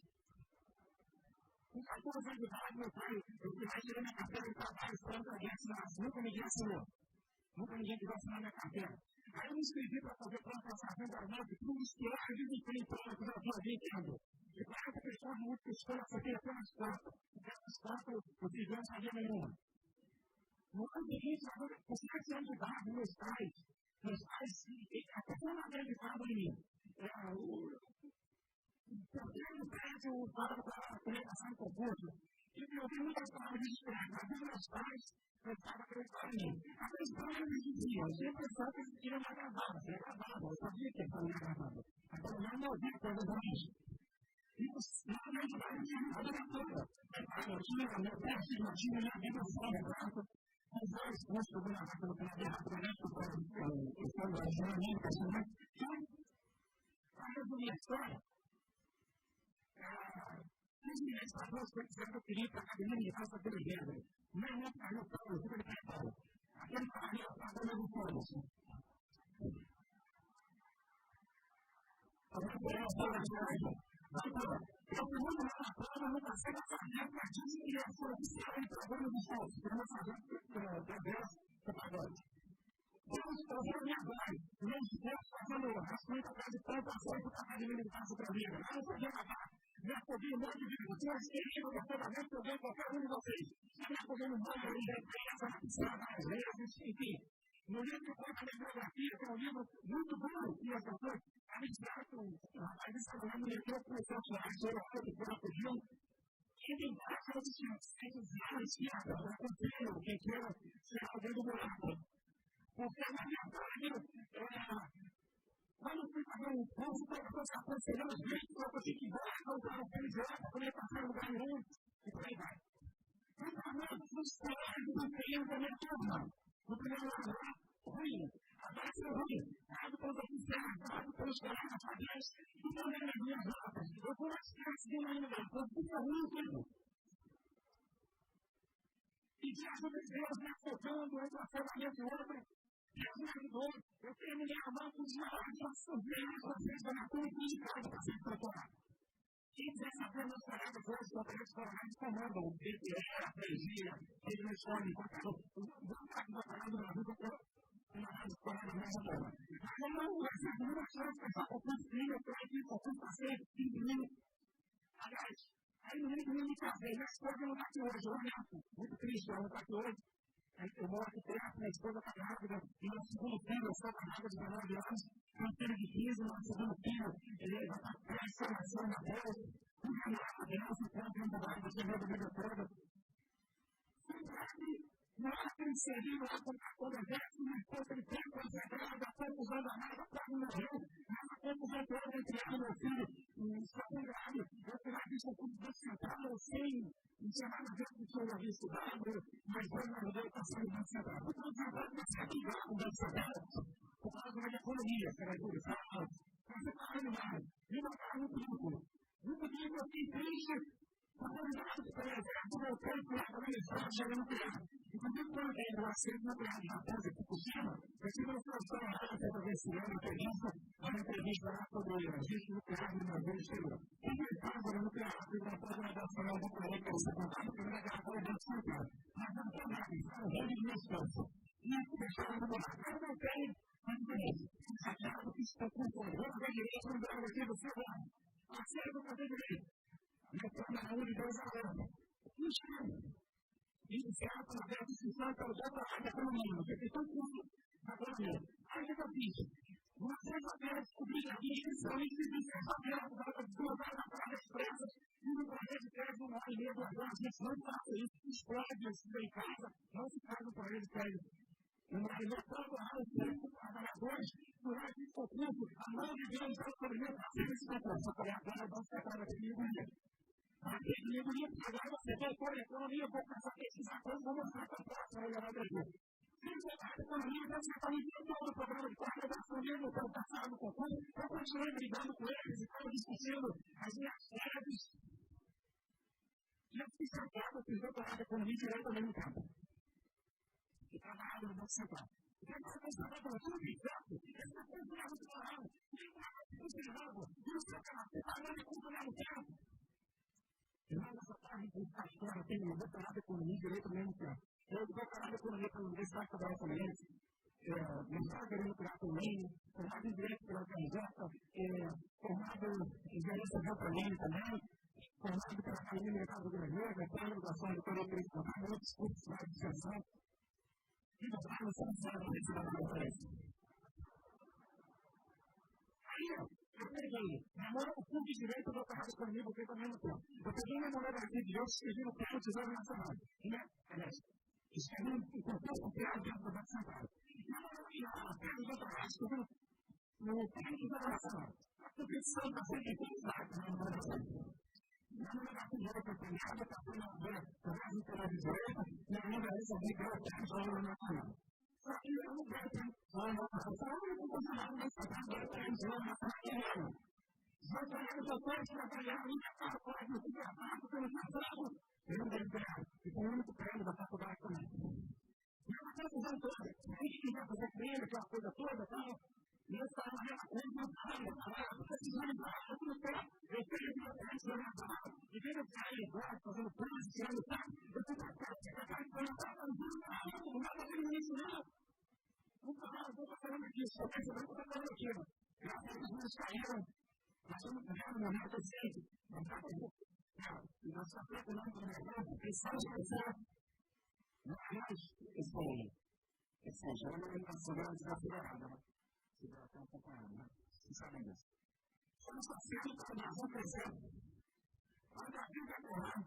Com 14 anos de idade, meu pai, eu tirei minha carteira de trabalho, esperando que alguém assinasse, nunca ninguém assinou. Nunca ninguém quis assinar minha carteira. Aí eu me inscrevi para fazer prova para sargento armado, para um dos piores desempenhos que eu já havia tendo. E 40 pessoas de múltipla escolha, eu fiquei apenas 4. E dessas 4, eu fiz não sabia nenhuma. No ano seguinte, com 7 anos de idade, meus pais, até foram acreditados em mim. Porque no prédio, o padre para passar no concurso, e eu vi muitas palavras de esperança, mas os meus pais não estavam acreditando em mim. Aqueles pais me diziam, eu tinha a impressão que eles queriam me agradar, eu sabia que eles estavam me agradando. Então eu não ouvi coisas ruins. E na verdade, eu tinha uma vida toda. Eu tinha meu teste, eu tinha minha vida fora, com 2 cursos de graduação no Canadá, eu sou jornalista, então, para resumir a história, os meninos padrões foi dizer que eu queria ir para a academia militar para ter guerra. Não é para eu Paulo, eu fico de pé Paulo. Aquele para eu para o meu Paulo. Eu fui muito na prova, não passei na sargento, mas disse que eu fui oficial em trabalho dos Estados, que era uma sargento da Deus, da Pagode. Vamos fazer minha mãe, meus Deus fazendo as coisas atrás de tanto aceito para a academia militar para a vida. Eu não podia matar. Me afoguei um monte de vida. Eu tinha experiência de afogamento que eu dei qualquer um de vocês. Eu me afoguei no monte de experiência na piscina várias vezes, enfim. No livro que conta a bibliografia, que é um livro muito bom, e as pessoas, a gente sabe que o rapaz de São Paulo me meteu com o seu achou a hora que foi rapidinho. Ele embaixo, eu tinha 6 anos, eu acompanho quem queira ser alguém do meu lado. Porque, na verdade, quando eu fui fazer um curso, eu aconselhando os médicos, eu falei que vai comprar um pênis para poder passar no lugar nenhum, e por aí vai. Então, os colegas do período da minha turma, no primeiro ano, ruim, agora foi ruim, dado pelos oficiais, dado pelos colegas padrões, e também nas minhas notas. Eu fui mais fácil ainda, eu fui ruim tudo. E diante de Deus me afogando entre uma ferramenta e outra, Deus me ajudou, eu terminei a mão com os maiores assuntos vocês da minha turma e de casa para ser procurado. Quem quiser saber, meus colegas hoje, os operadores coronais comandam o BPE, a PG, eles me escolhem em qualquer outro. Vou estar aqui batalhando na vida para uma rádio coronada nessa forma. Mas eu não vou ser a primeira chance de passar por concurso clínico, eu estou aqui, concurso para ser clínico. Aliás, aí no meio me casei, minha esposa não está aqui hoje, eu lamento, muito triste, ela não está aqui hoje. Eu moro aqui perto, minha esposa está grávida, e meu segundo filho, eu sou grávida de 19 anos, tenho um filho de 15, meu segundo filho, ele já está prestes a nascer na bola, a criança encontra um trabalho de chegar da vida toda. Não é que ele serviu lá com o exército, minha esposa ele tem para ser grávida, poucos anos a nada, quase morreu, mas há poucos anos eu criado meu filho, só com grave, eu fui lá e fiz um curso de central, sem nada a ver com o que eu havia estudado, mas Deus me ajudou a passar no Banco Central. Eu estou dizendo que você é ligado com o Banco Central, por causa da minha espiritual, você está animado, e não está no grupo. No domingo eu fiquei triste, porque eu já estou exército, voltei para a organização, chegando no pilar. Inclusive, quando eu tenho o assento nuclear de Raposa aqui por cima, eu tive uma situação lá, para esse ano, uma entrevista lá sobre a gente nuclear no Brasil exterior. E eu estava no nuclear, fiz uma pós-graduação do planeta, que eu sou contado pela Primeira Guerra Mundial de São Paulo. Mas não tem nada, isso é um grande descanso. E deixaram no lugar. Eu não tenho, mas não tem. Sagrado que estou com fome. Vamos ver direito no Brasil aqui do seu lado. Acerto para fazer direito. E eu estou na rua de Deus a hora. E chama. E o céu está aberto e se fala pelo doutorado da economia. Você tem todo curso da economia. Aí o que eu fiz? Uma sexta-feira descobri que aqui, inicialmente, fiz uma sexta-feira por causa de 2 horas da tarde expressa. E no projeto de 3, 1 hora e meia, 2 horas. A gente não faça isso. Explode, estuda em casa. Não se faz um projeto de 3. Mas eu trago a área com trabalhadores durante esse concurso. A mão de Deus está experimenta fazer esse concurso. Eu falei, agora vamos tratar da economia. A economia, agora você doutor em economia, vou passar a pesquisar como vou mostrar para a próxima melhorar o Brasil. Se você está em economia, você está me dando todo o programa de quarta da economia no ano passado no concurso. Eu continuei brigando com eles e estava discutindo as minhas teses. E eu fiz sentado, fiz doutorado em economia direto ao mesmo tempo. E trabalhava no Banco Central. E aí você pensava, tudo bem, certo? Esse é o programa de trabalho. E o cara que você leva, e o seu cara, você está dando conta ao mesmo tempo. E lá nessa tarde, a história tem um doutorado em economia direito ao mesmo tempo. Eu doutorado em economia pela Universidade Federal Fluminense, mestrado em doutorado também, formado em direito pela UFRJ, formado em gerência de outra também, formado pela Academia Militar do Rio de Janeiro, pela educação do Colégio Econômico, muitos cursos de educação. E nós vamos começar a universidade da Floresta. Aí, eu peguei, namoro o curso de direito do doutorado de economia, voltei ao mesmo tempo. Eu peguei uma memória aqui de Deus, escrevi no plano de Tesouro Nacional. Aliás, escrevi um concurso criado dentro do Banco Central. E eu não plano de doutorado, escrevi no plano de Tesouro Nacional. A competição está sempre em quantidade na informação. Na minha primeira oportunidade, eu passei na ver o resto do televisor, e ainda isso aqui pelo plano de Tesouro Nacional. Só que eu não vejo o plano de Tesouro Nacional, eu não consigo mais fazer o plano de Tesouro Nacional. Vou trabalhar os doutores para trabalhar a minha faculdade no supermercado, pelo mestrado. Eu não devo ganhar. E foi o único prêmio da faculdade também. E eu estou fazendo toda. A gente quiser fazer prêmio, aquela coisa toda, tal. E eu estava na minha coisa, não estava na minha palavra, precisando de palavra, tudo certo. Eu tenho que fazer isso na minha palavra. E vendo o cara agora, fazendo coisas, tirando o carro. Eu fui para cá, secretário, eu não estava fazendo nada isso, não. Não estou falando disso, eu estou falando aquilo. Graças a Deus, eles caíram. Nós estamos vivendo um momento assim, não está bom. E nós estamos preparando para o negócio, pensando em pensar. Mas, esse já é uma limitação desacelerada, né? Se já está acompanhando, né? Vocês sabem disso. Estamos passando para o Brasil crescendo. Quando a vida é correr,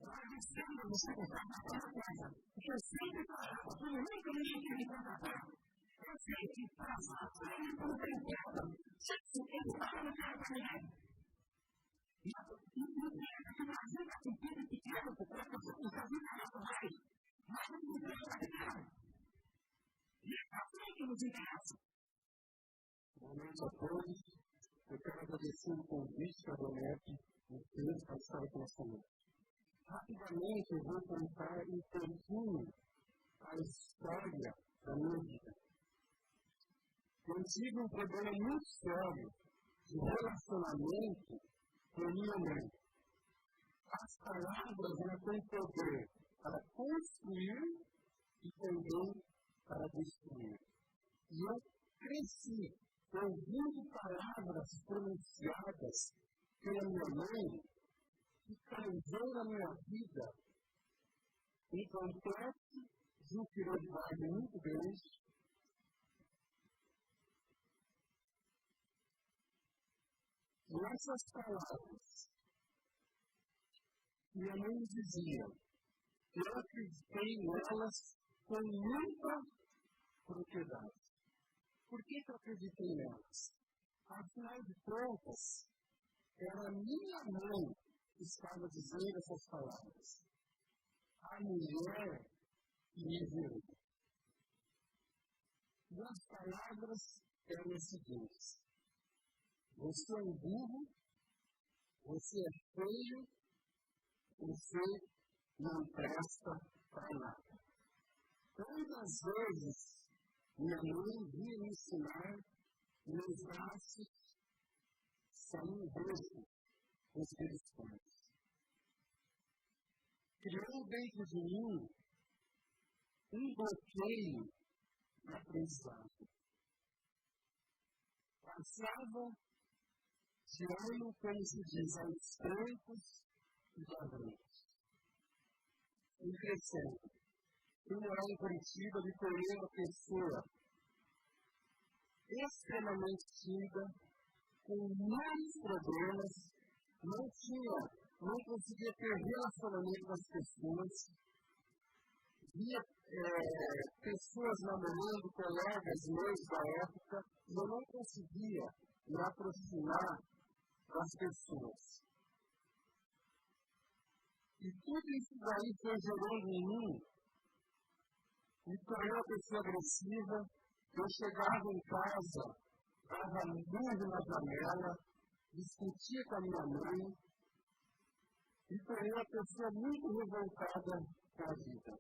ela sempre você comprar uma coisa. Porque eu sempre falava, eu nunca me tinha de contratar. Eu sei que passar sempre não tem nada. Se eu falar, não quero trabalhar. E não tem que Brasil está com tudo pequeno, porque as pessoas não sabem nada mais. Mas não tem nada pequeno. E é assim que nos interessa. Boa noite a todos. Eu quero agradecer o convite da Donete, o texto para estar conosco. Rapidamente, eu vou contar um pouquinho a história da minha vida. Eu tive um problema muito sério de relacionamento com minha mãe. As palavras elas têm poder para construir e também para destruir. E eu cresci ouvindo palavras pronunciadas pela minha mãe que causou na minha vida um complexo de inferioridade muito grande. E essas palavras, minha mãe me dizia, eu acreditei nelas com muita propriedade. Por que eu acreditei nelas? Afinal de contas, era a minha mãe que estava dizendo essas palavras. A mulher que me viu. E as palavras eram os seguintes: você é um burro, você é feio, você não presta para nada. Quantas vezes minha mãe vinha me ensinar, meus braços saíam roxos dos cristãos. Criou dentro de mim um bloqueio na aprendizagem. Passava de ano, como se diz, aos trancos e barrancos. E crescendo. Fui morar em Curitiba, me tornei uma pessoa extremamente tímida, com muitos problemas, não conseguia ter relacionamento com as pessoas, via pessoas namorando, colegas meus da época, e eu não conseguia me aproximar das pessoas. E tudo isso daí foi gerando em mim, me tornei uma pessoa agressiva. Eu chegava em casa, dava murro na janela, discutia com a minha mãe, me tornei uma pessoa muito revoltada com a vida.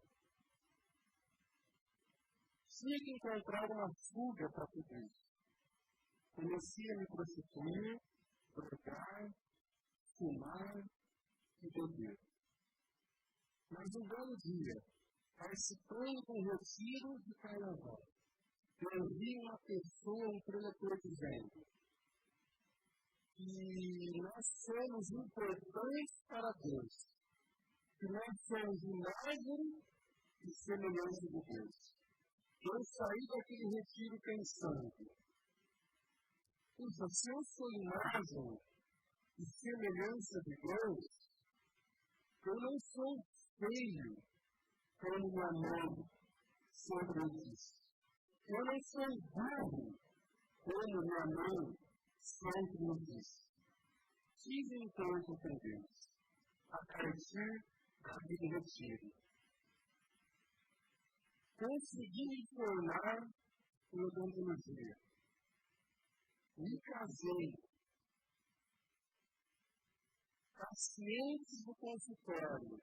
Tinha que encontrar uma fuga para tudo isso. Comecei a me prostituir, drogar, fumar e beber. Mas um belo dia, participando com o retiro de carnaval, eu vi uma pessoa, um preletor dizendo que nós somos importantes para Deus, que nós somos imagem e semelhança de Deus. Eu saí daquele retiro pensando, puxa, se eu sou imagem e semelhança de Deus, eu não sou feio, como minha mãe sempre disse. Eu não sou burro, como minha mãe sempre me disse. Tive um encontro com Deus, a partir daquele retiro. Consegui me formar em odontologia. Me casei. Pacientes do consultório,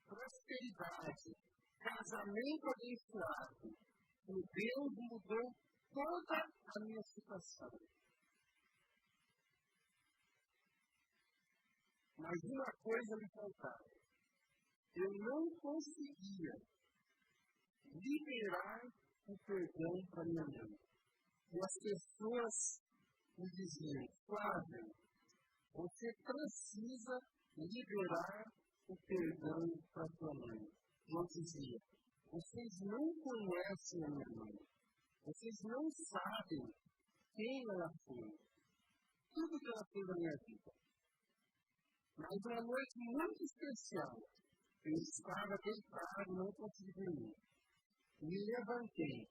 prosperidade, casamento abençoado. E Deus mudou toda a minha situação. Mas uma coisa me faltava. Eu não conseguia liberar o perdão para minha mãe. E as pessoas me diziam, Flávio, você precisa liberar o perdão para sua mãe. Eu dizia, vocês não conhecem a minha mãe. Vocês não sabem quem ela foi. Tudo que ela fez na minha vida. Mas uma noite muito especial. Eu estava deitado, não consegui dormir. Me levantei.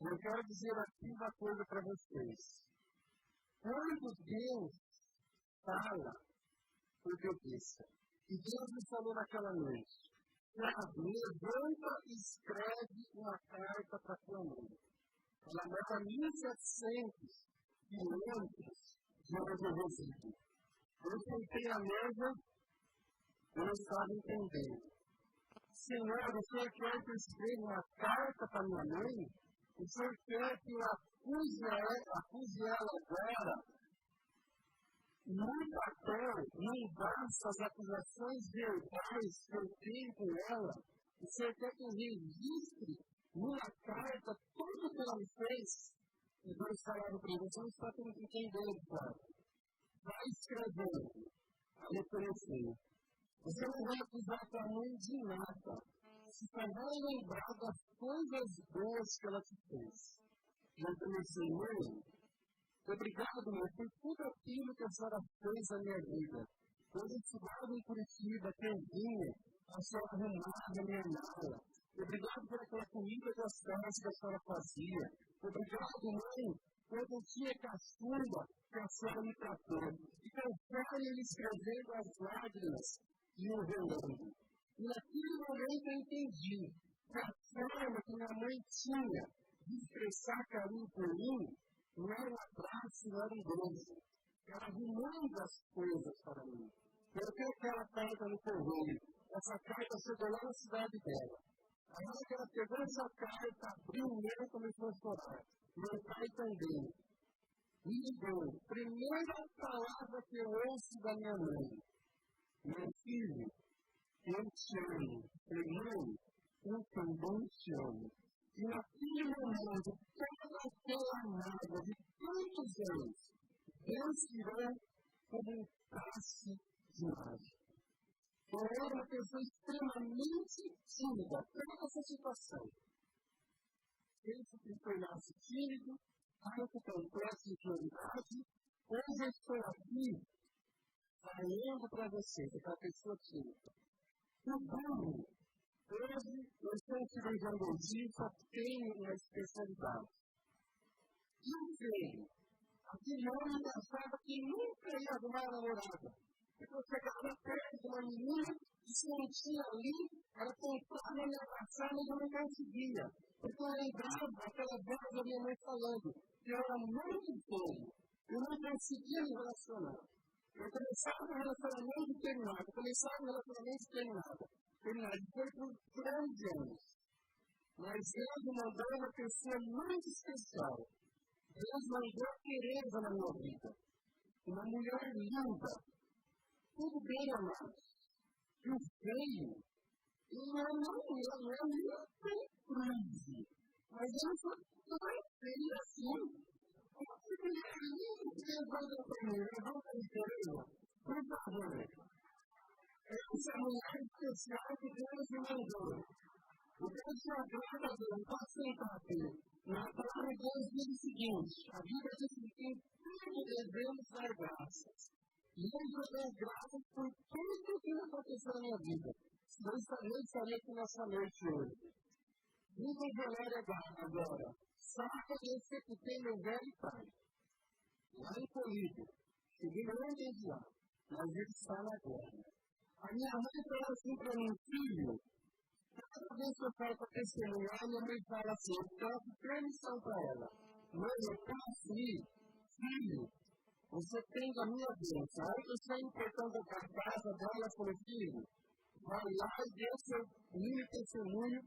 Eu quero dizer aqui uma coisa para vocês. Quando Deus fala, obedeça. E Deus me falou naquela noite. Levanta e escreve uma carta para tua mãe. Ela leva 1.700 quilômetros de onde eu resido. Eu sentei à mesa, eu estava entendendo. Senhor, o Senhor quer que eu escreva uma carta para minha mãe? O Senhor quer que eu acuse ela agora? No papel, não basta as acusações verbais que eu tenho com ela. O Senhor quer que eu registre numa carta tudo que ela me fez. E Deus falava para ele, você não está entendendo, Flávio. Vai escrevendo. Aí eu comecei. Você não vai acusar tua mãe de nada. Você só vai lembrar das coisas boas que ela te fez. E eu comecei, mãe, obrigado, mãe, por tudo aquilo que a senhora fez na minha vida. Quando eu estudava em Curitiba, que eu vinha, a senhora arrumava a minha mala. Obrigado por aquela comida gostosa que a senhora fazia. Obrigado, mãe, quando eu tinha caçula que a senhora me tratou. E conforme ele escrevendo as lágrimas e eu relando. E naquele momento eu entendi que a forma que minha mãe tinha de expressar carinho por mim não era uma praça, não era igreja. Ela arrumando as coisas para mim. Coloquei aquela carta no correio. Essa carta chegou lá na cidade dela. A hora que ela pegou essa carta, abriu o meu e começou a chorar. Meu pai também. Me ligou. Primeira palavra que eu ouço da minha mãe. Meu filho, eu te amo. Mãe, eu também te amo. E naquele momento, toda aquela mágoa de tantos anos, Deus virou como um passe de mágica. Eu era uma pessoa extremamente tímida para essa situação. Penso que foi nasce tímido, tanto complexo de prioridade. Hoje eu estou aqui falando para vocês, aquela pessoa tímida. O burro, hoje eu sou um cirurgião dentista, tenho uma especialidade. E o feio, aquele homem achava que nunca ia arrumar a namorada. Porque eu chegava perto de uma menina e se sentia ali, ela tentava me abraçar, mas eu não conseguia. Porque eu lembrava aquela voz da minha mãe falando que eu era muito feio. Eu não conseguia me relacionar. Eu começava um relacionamento e terminava. Depois por 11 anos. Mas Deus me mandou uma pessoa muito especial. Deus mandou a Tereza na minha vida. Uma mulher linda. Tudo bem, amados. E o feio, não é nem crise. Mas eu não sou tão feio assim. Essa mulher linda que Deus mandou para mim, levanta a Tereza, por favor. Essa mulher especial que Deus me mandou. O Deus se agrada a Deus, pode sentar aqui. Na palavra de Deus diz o seguinte: a Bíblia diz que em tudo devemos dar graças. E eu dou graças por tudo que aconteceu na minha vida. Senão eu estaria aqui nessa noite hoje. Diga o Valério agora. Sabe que eu executei meu velho pai. Lá em Polido. Cheguei ontem de lá. Mas ele está na guerra. A minha mãe fala assim para mim: filho, cada vez que eu falo para testemunhar, minha mãe fala assim: eu peço permissão para ela. Mãe, eu posso ir? Filho, você tem a minha bênção. Aí eu saí portando para a casa dela e falei: filho, vai lá e dê o seu mini testemunho,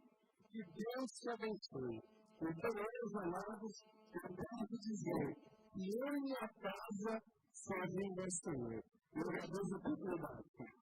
que Deus te abençoe. Então, meus amados, eu devo dizer que eu e minha casa servem ao Senhor. Eu agradeço a oportunidade.